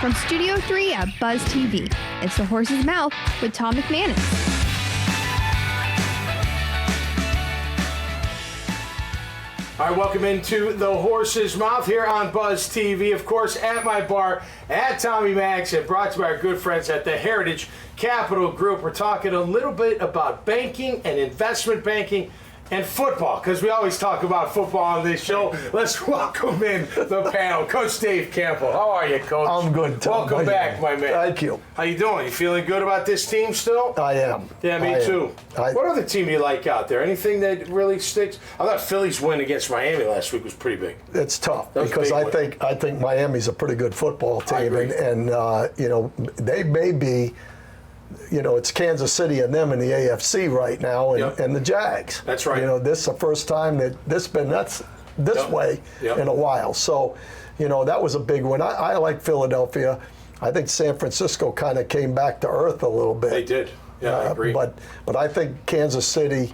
From Studio 3 at Buzz TV, it's The Horse's Mouth with Tom McManus. All right, welcome into The Horse's Mouth here on Buzz TV. Of course, at my bar, at Tommy Max, and brought to you by our good friends at the Heritage Capital Group. We're talking a little bit about banking and investment banking and football, because we always talk about football on this show. Let's welcome in the panel. Coach Dave Campo. How are you, Coach? I'm good, Tom. Welcome back, my man. Thank you. How you doing? You feeling good about this team still? I am. Yeah, me too. What other team do you like out there? Anything that really sticks? I thought Philly's win against Miami last week was pretty big. It's tough because I think Miami's a pretty good football team, I agree. and you know, they may be. You know, it's Kansas City and them in the AFC right now, and the Jags. That's right. You know, this is the first time that this way in a while. So, you know, that was a big one. I like Philadelphia. I think San Francisco kind of came back to earth a little bit. They did. Yeah, I agree. But I think Kansas City,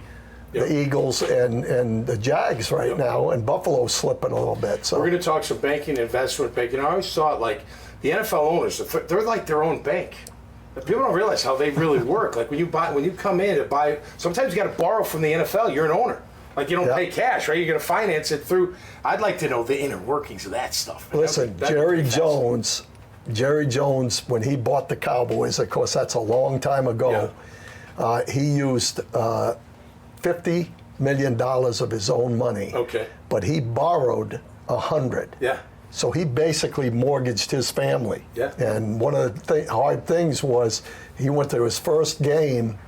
the Eagles, and the Jags right now, and Buffalo's slipping a little bit. So we're going to talk some banking, investment banking. I always thought, like, the NFL owners, they're like their own bank. People don't realize how they really work. Like when you come in to buy, sometimes you got to borrow from the NFL. You're an owner. Like you don't pay cash, right? You're going to finance it through. I'd like to know the inner workings of that stuff. Listen, Jerry Jones, when he bought the Cowboys, of course that's a long time ago. He used $50 million of his own money. Okay. But he borrowed $100. Yeah. So he basically mortgaged his family. Yeah. And one of the hard things was he went to his first game,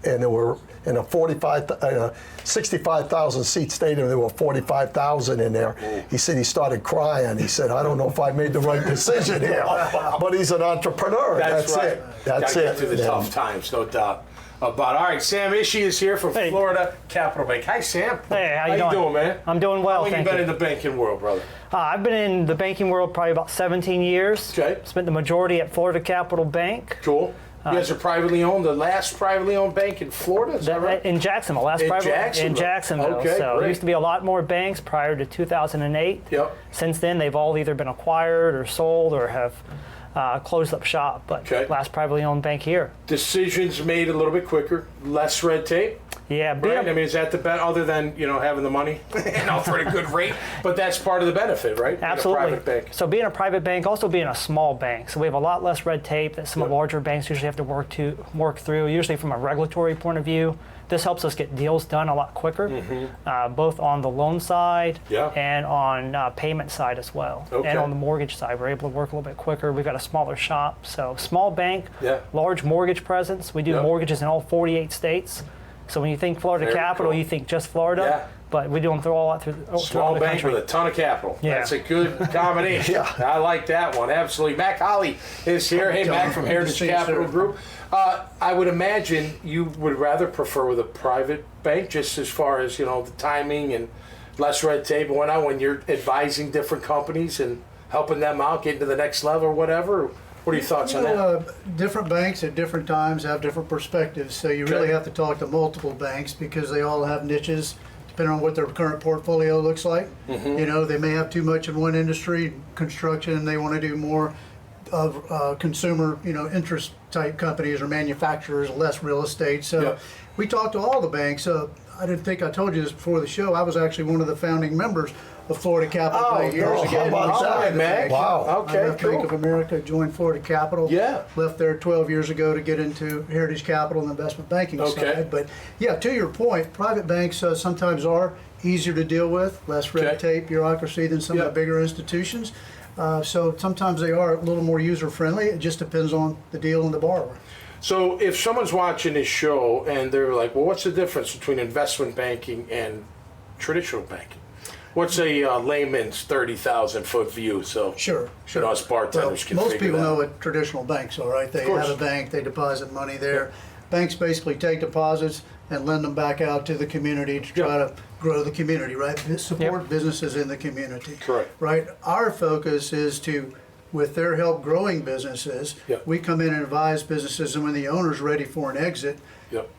and there were in a 65,000 seat stadium. There were 45,000 in there. Ooh. He said he started crying. He said, "I don't know if I made the right decision here." But he's an entrepreneur. That's right. it. That's Gotta it. Get through the tough times, no doubt about. All right, Sam Ishee is here from Florida Capital Bank. Hi, Sam. Hey, how you doing, man? I'm doing well, How long thank you been you. in the banking world, brother? I've been in the banking world probably about 17 years. Okay. Spent the majority at Florida Capital Bank. Cool. You guys are privately owned, the last privately owned bank in Florida, is that right? In Jacksonville, In Jacksonville. Okay, So great. there used to be a lot more banks prior to 2008. Yep. Since then, they've all either been acquired or sold or have closed up shop. But last privately owned bank here. Decisions made a little bit quicker, less red tape. Yeah, Right? I mean, is that the bet other than, having the money and offering a good rate? But that's part of the benefit, right? Absolutely. In a private bank. So being a private bank, also being a small bank, so we have a lot less red tape that some of the larger banks usually have to work through, usually from a regulatory point of view. This helps us get deals done a lot quicker, both on the loan side and on payment side as well. Okay. And on the mortgage side, we're able to work a little bit quicker. We've got a smaller shop, so small bank, large mortgage presence. We do mortgages in all 48 states. So when you think Florida Capital, you think just Florida, but we do them through all through Small the bank country. with a ton of capital. Yeah. That's a good combination. I like that one, absolutely. Mac Holley is here. Hey, Mac from Heritage Capital Group. I would imagine you would rather prefer with a private bank, just as far as, the timing and less red tape and whatnot, when you're advising different companies and helping them out, getting to the next level or whatever. What are your thoughts on that? Different banks at different times have different perspectives, so you really have to talk to multiple banks because they all have niches depending on what their current portfolio looks like. They may have too much in one industry, construction, and they want to do more of consumer, interest type companies or manufacturers, less real estate. So we talked to all the banks. I didn't think I told you this before the show. I was actually one of the founding members of Florida Capital Bank years ago. How about that, man? Wow. Okay, I left Bank of America, joined Florida Capital. Left there 12 years ago to get into Heritage Capital and investment banking side. But to your point, private banks sometimes are easier to deal with, less red tape, bureaucracy than some of the bigger institutions. So sometimes they are a little more user friendly. It just depends on the deal and the borrower. So if someone's watching this show and they're like, well, what's the difference between investment banking and traditional banking? What's a layman's 30,000-foot view? So Sure. Us bartenders can most figure people that know out. what traditional banks are, right? They have a bank, they deposit money there. Banks basically take deposits and lend them back out to the community to try to grow the community, right? Support businesses in the community. Correct. Right? Our focus is to, with their help growing businesses, we come in and advise businesses, and when the owner's ready for an exit,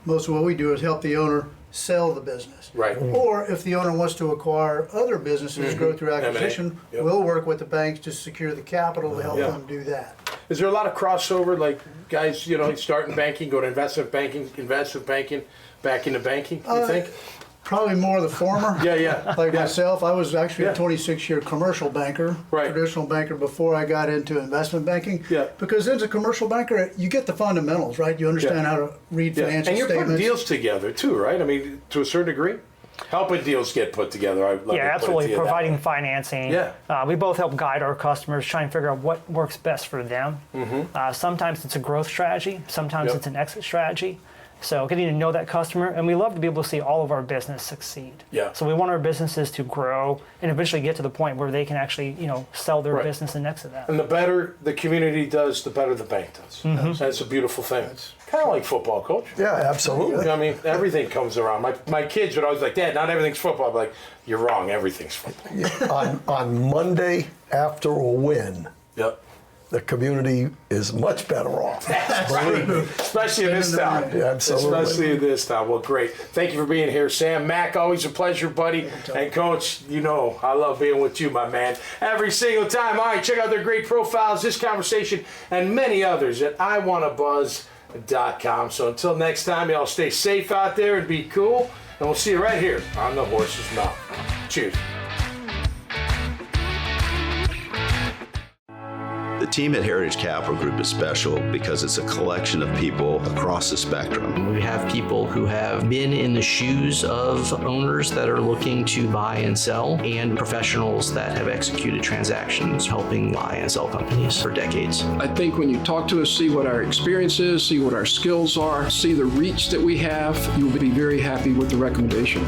most of what we do is help the owner sell the business. Right. Or if the owner wants to acquire other businesses, grow through acquisition, we'll work with the banks to secure the capital to help them do that. Is there a lot of crossover, like guys, you know, start in banking, go to investment banking, back into banking, you think? Probably more the former. Yeah. Like myself, I was actually Yeah. a 26-year commercial banker, Right. traditional banker before I got into investment banking. Yeah. Because as a commercial banker, you get the fundamentals, right? You understand how to read Yeah. financial And you're statements. putting deals together too, right? I mean, to a certain degree? Helping deals get put together. Absolutely. Providing financing. Yeah. We both help guide our customers, try and figure out what works best for them. Sometimes it's a growth strategy. Sometimes Yep. it's an exit strategy. So getting to know that customer, and we love to be able to see all of our business succeed. Yeah. So we want our businesses to grow and eventually get to the point where they can actually, sell their Right. business and exit that. And the better the community does, the better the bank does. That's a beautiful thing. Kind of like football, Coach. Yeah, absolutely. I mean, everything comes around. My kids would always be like, Dad, not everything's football. I'm like, you're wrong. Everything's football. On Monday after a win, Yep. the community is much better off. Believe me. Especially in this town. Yeah, absolutely. Especially in this town. Well, great. Thank you for being here, Sam. Mac, always a pleasure, buddy. And Coach, you know I love being with you, my man. Every single time. All right, check out their great profiles, this conversation, and many others at iwannabuzz.com. So until next time, y'all stay safe out there and be cool. And we'll see you right here on The Horse's Mouth. Cheers. The team at Heritage Capital Group is special because it's a collection of people across the spectrum. We have people who have been in the shoes of owners that are looking to buy and sell, and professionals that have executed transactions helping buy and sell companies for decades. I think when you talk to us, see what our experience is, see what our skills are, see the reach that we have, you'll be very happy with the recommendation.